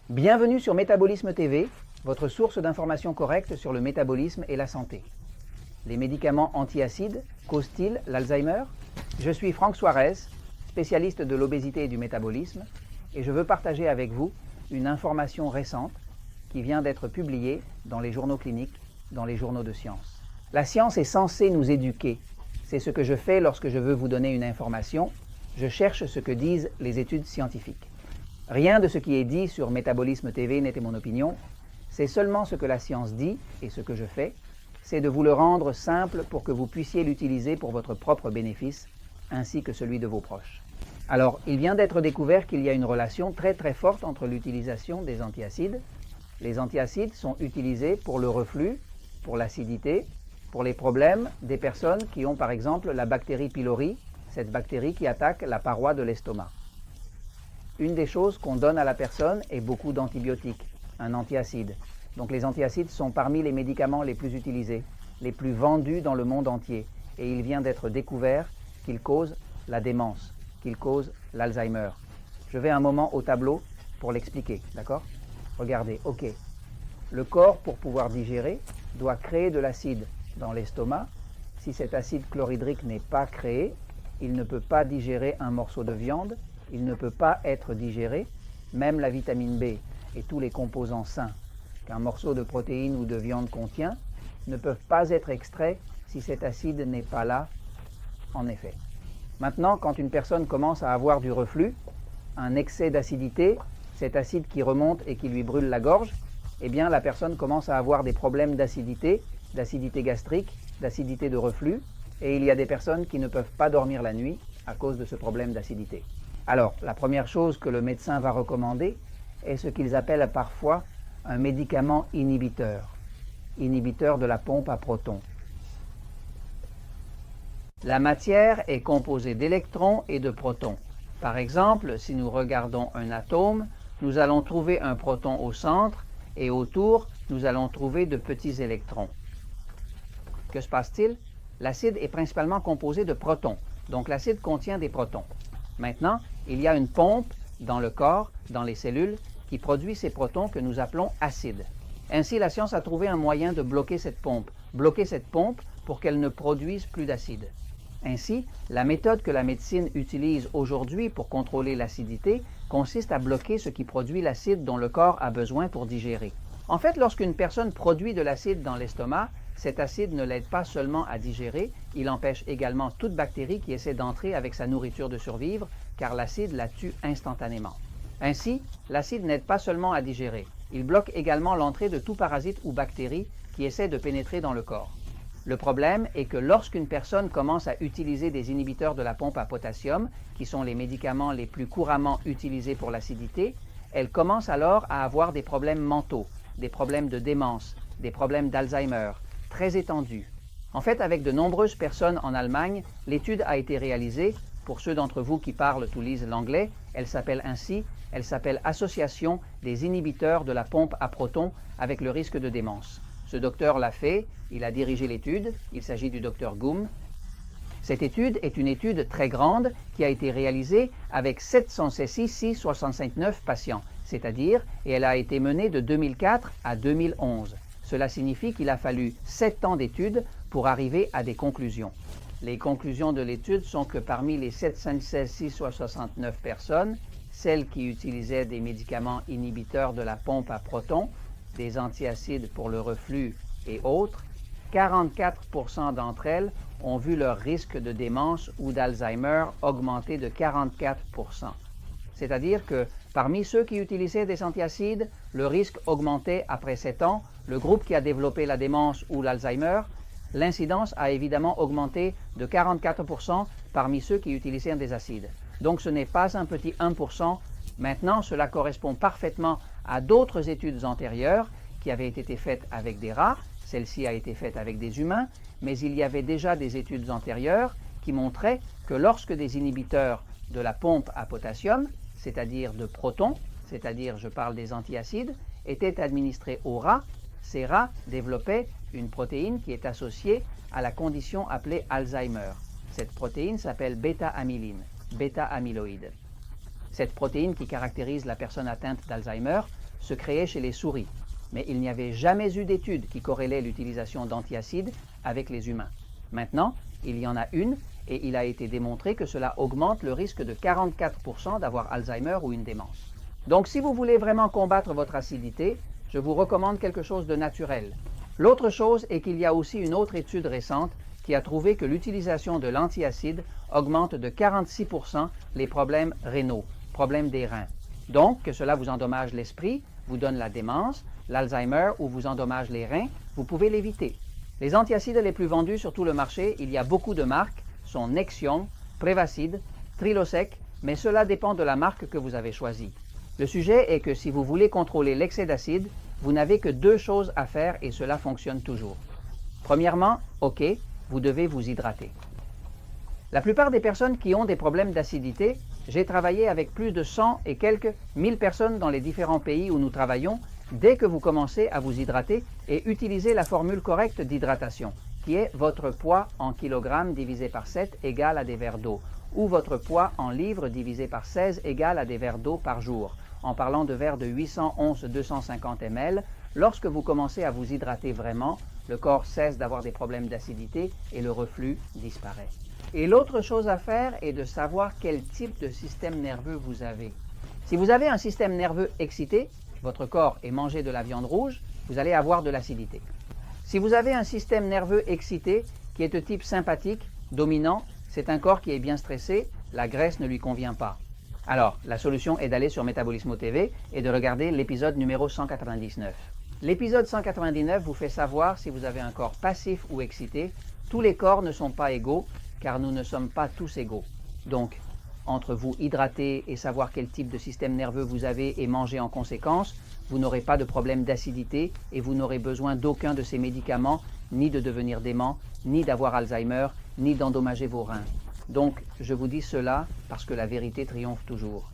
Bienvenue sur Métabolisme TV, votre source d'informations correctes sur le métabolisme et la santé. Les médicaments antiacides causent-ils l'Alzheimer? Je suis Franck Suarez, spécialiste de l'obésité et du métabolisme, et je veux partager avec vous une information récente qui vient d'être publiée dans les journaux cliniques, dans les journaux de sciences. La science est censée nous éduquer. C'est ce que je fais lorsque je veux vous donner une information. Je cherche ce que disent les études scientifiques. Rien de ce qui est dit sur Métabolisme TV n'était mon opinion. C'est seulement ce que la science dit et ce que je fais, c'est de vous le rendre simple pour que vous puissiez l'utiliser pour votre propre bénéfice, ainsi que celui de vos proches. Alors, il vient d'être découvert qu'il y a une relation très forte entre l'utilisation des antiacides. Les antiacides sont utilisés pour le reflux, pour l'acidité, pour les problèmes des personnes qui ont par exemple la bactérie pylori, cette bactérie qui attaque la paroi de l'estomac. Une des choses qu'on donne à la personne est beaucoup d'antibiotiques, un antiacide. Donc les antiacides sont parmi les médicaments les plus utilisés, les plus vendus dans le monde entier. Et il vient d'être découvert qu'ils causent la démence, qu'ils causent l'Alzheimer. Je vais un moment au tableau pour l'expliquer, d'accord? Regardez, ok. Le corps, pour pouvoir digérer, doit créer de l'acide dans l'estomac. Si cet acide chlorhydrique n'est pas créé, il ne peut pas digérer un morceau de viande, il ne peut pas être digéré, même la vitamine B et tous les composants sains qu'un morceau de protéine ou de viande contient ne peuvent pas être extraits si cet acide n'est pas là, en effet. Maintenant, quand une personne commence à avoir du reflux, un excès d'acidité, cet acide qui remonte et qui lui brûle la gorge, eh bien la personne commence à avoir des problèmes d'acidité gastrique, d'acidité de reflux, et il y a des personnes qui ne peuvent pas dormir la nuit à cause de ce problème d'acidité. Alors, la première chose que le médecin va recommander est ce qu'ils appellent parfois un médicament inhibiteur de la pompe à protons. La matière est composée d'électrons et de protons. Par exemple, si nous regardons un atome, nous allons trouver un proton au centre et autour, nous allons trouver de petits électrons. Que se passe-t-il? L'acide est principalement composé de protons, donc l'acide contient des protons. Maintenant, il y a une pompe dans le corps, dans les cellules, qui produit ces protons que nous appelons acides. Ainsi, la science a trouvé un moyen de bloquer cette pompe pour qu'elle ne produise plus d'acide. Ainsi, la méthode que la médecine utilise aujourd'hui pour contrôler l'acidité consiste à bloquer ce qui produit l'acide dont le corps a besoin pour digérer. En fait, lorsqu'une personne produit de l'acide dans l'estomac, cet acide ne l'aide pas seulement à digérer, il empêche également toute bactérie qui essaie d'entrer avec sa nourriture de survivre, car l'acide la tue instantanément. Ainsi, l'acide n'aide pas seulement à digérer, il bloque également l'entrée de tout parasite ou bactérie qui essaie de pénétrer dans le corps. Le problème est que lorsqu'une personne commence à utiliser des inhibiteurs de la pompe à potassium, qui sont les médicaments les plus couramment utilisés pour l'acidité, elle commence alors à avoir des problèmes mentaux, des problèmes de démence, des problèmes d'Alzheimer, très étendus. En fait, avec de nombreuses personnes en Allemagne, l'étude a été réalisée. Pour ceux d'entre vous qui parlent ou lisent l'anglais, elle s'appelle Association des inhibiteurs de la pompe à protons avec le risque de démence. Ce docteur l'a fait, il a dirigé l'étude, il s'agit du docteur Goom. Cette étude est une étude très grande qui a été réalisée avec 769 patients, c'est-à-dire, et elle a été menée de 2004 à 2011. Cela signifie qu'il a fallu 7 ans d'études pour arriver à des conclusions. Les conclusions de l'étude sont que parmi les 769 personnes, celles qui utilisaient des médicaments inhibiteurs de la pompe à protons, des antiacides pour le reflux et autres, 44% d'entre elles ont vu leur risque de démence ou d'Alzheimer augmenter de 44%. C'est-à-dire que parmi ceux qui utilisaient des antiacides, le risque augmentait après 7 ans. Le groupe qui a développé la démence ou l'Alzheimer, l'incidence a évidemment augmenté de 44% parmi ceux qui utilisaient des acides. Donc ce n'est pas un petit 1%. Maintenant, cela correspond parfaitement à d'autres études antérieures qui avaient été faites avec des rats. Celle-ci a été faite avec des humains, mais il y avait déjà des études antérieures qui montraient que lorsque des inhibiteurs de la pompe à potassium, c'est-à-dire de protons, c'est-à-dire je parle des antiacides, étaient administrés aux rats, ces rats développaient une protéine qui est associée à la condition appelée Alzheimer. Cette protéine s'appelle bêta-amyloïde. Cette protéine qui caractérise la personne atteinte d'Alzheimer se créait chez les souris, mais il n'y avait jamais eu d'étude qui corrélait l'utilisation d'antiacides avec les humains. Maintenant, il y en a une et il a été démontré que cela augmente le risque de 44% d'avoir Alzheimer ou une démence. Donc si vous voulez vraiment combattre votre acidité, je vous recommande quelque chose de naturel. L'autre chose est qu'il y a aussi une autre étude récente qui a trouvé que l'utilisation de l'antiacide augmente de 46% les problèmes rénaux, problèmes des reins. Donc, que cela vous endommage l'esprit, vous donne la démence, l'Alzheimer ou vous endommage les reins, vous pouvez l'éviter. Les antiacides les plus vendus sur tout le marché, il y a beaucoup de marques, sont Nexium, Prevacid, Trilosec, mais cela dépend de la marque que vous avez choisie. Le sujet est que si vous voulez contrôler l'excès d'acide, vous n'avez que deux choses à faire et cela fonctionne toujours. Premièrement, OK, vous devez vous hydrater. La plupart des personnes qui ont des problèmes d'acidité, j'ai travaillé avec plus de 100 et quelques 1000 personnes dans les différents pays où nous travaillons, dès que vous commencez à vous hydrater et utilisez la formule correcte d'hydratation, qui est votre poids en kilogrammes divisé par 7 égale à des verres d'eau, ou votre poids en livres divisé par 16 égale à des verres d'eau par jour. En parlant de verres de 800 onces 250 ml, lorsque vous commencez à vous hydrater vraiment, le corps cesse d'avoir des problèmes d'acidité et le reflux disparaît. Et l'autre chose à faire est de savoir quel type de système nerveux vous avez. Si vous avez un système nerveux excité, votre corps est mangé de la viande rouge, vous allez avoir de l'acidité. Si vous avez un système nerveux excité qui est de type sympathique, dominant, c'est un corps qui est bien stressé, la graisse ne lui convient pas. Alors, la solution est d'aller sur Metabolismo TV et de regarder l'épisode numéro 199. L'épisode 199 vous fait savoir si vous avez un corps passif ou excité. Tous les corps ne sont pas égaux, car nous ne sommes pas tous égaux. Donc, entre vous hydrater et savoir quel type de système nerveux vous avez et manger en conséquence, vous n'aurez pas de problème d'acidité et vous n'aurez besoin d'aucun de ces médicaments, ni de devenir dément, ni d'avoir Alzheimer, ni d'endommager vos reins. Donc, je vous dis cela parce que la vérité triomphe toujours.